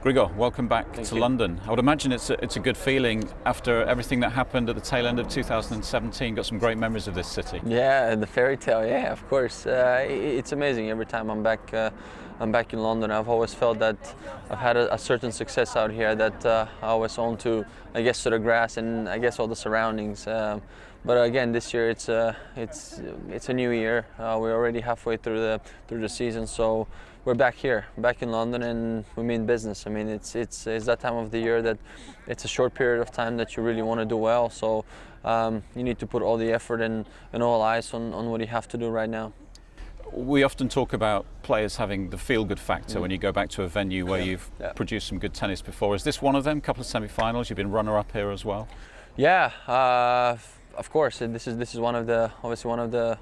Grigor, welcome back Thank to you. London. I would imagine it's a good feeling after everything that happened at the tail end of 2017. Got some great memories of this city. Yeah, the fairy tale. Yeah, of course. It's amazing every time I'm back. I'm back in London. I've always felt that I've had a certain success out here that I always own to, I guess, to the grass and I guess all the surroundings. But again, this year it's a new year. We're already halfway through the season, so we're back here, back in London, and we mean business. I mean, it's that time of the year that it's a short period of time that you really want to do well. So you need to put all the effort and all eyes on what you have to do right now. We often talk about players having the feel-good factor when you go back to a venue where you've produced some good tennis before. Is this one of them? Couple of semi-finals. You've been runner-up here as well. Yeah. Of course, this is one of the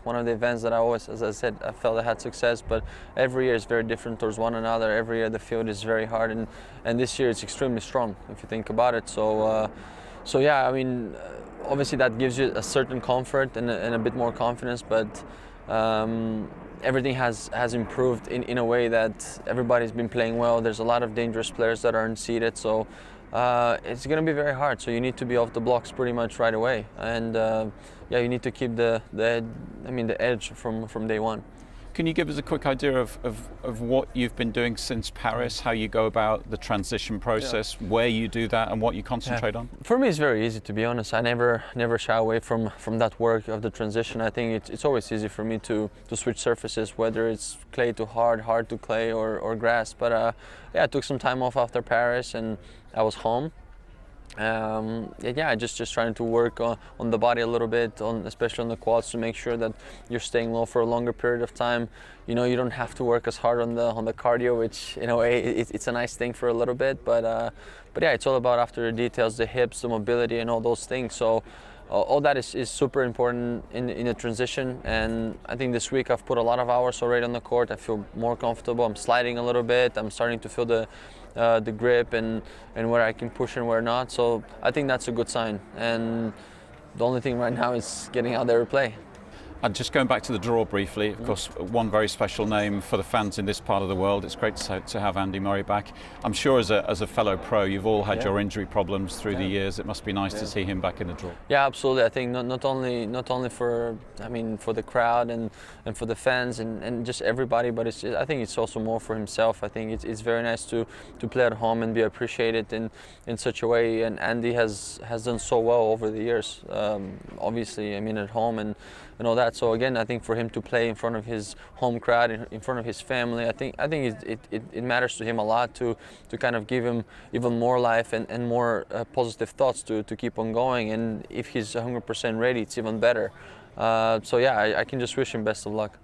events that I always, as I said, I felt I had success. But every year is very different towards one another. Every year the field is very hard, and this year it's extremely strong if you think about it. So yeah, I mean, obviously that gives you a certain comfort and a bit more confidence. But everything has improved in a way that everybody's been playing well. There's a lot of dangerous players that aren't seeded, so. It's going to be very hard, so you need to be off the blocks pretty much right away, and yeah, you need to keep the edge from day one. Can you give us a quick idea of what you've been doing since Paris, how you go about the transition process, where you do that and what you concentrate on? For me, it's very easy, to be honest. I never shy away from that work of the transition. I think it's always easy for me to switch surfaces, whether it's clay to hard to clay or grass. But yeah, I took some time off after Paris and I was home. Yeah, just trying to work on the body a little bit, especially on the quads, to make sure that you're staying low for a longer period of time. You know, you don't have to work as hard on the cardio, which in a way it's a nice thing for a little bit. But yeah, it's all about after the details, the hips, the mobility, and all those things. So all that is super important in the transition. And I think this week I've put a lot of hours already on the court. I feel more comfortable. I'm sliding a little bit. I'm starting to feel the grip and where I can push and where not. So I think that's a good sign. And the only thing right now is getting out there to play. And just going back to the draw briefly, of course, one very special name for the fans in this part of the world. It's great to have Andy Murray back. I'm sure as a fellow pro, you've all had your injury problems through the years. It must be nice to see him back in the draw. Yeah, absolutely. I think not only for the crowd and for the fans and just everybody, but I think it's also more for himself. I think it's very nice to play at home and be appreciated in such a way. And Andy has done so well over the years. Obviously, I mean, at home and all that. So again, I think for him to play in front of his home crowd, in front of his family, I think it matters to him a lot to kind of give him even more life and more positive thoughts to keep on going. And if he's 100% ready, it's even better. So yeah, I can just wish him best of luck.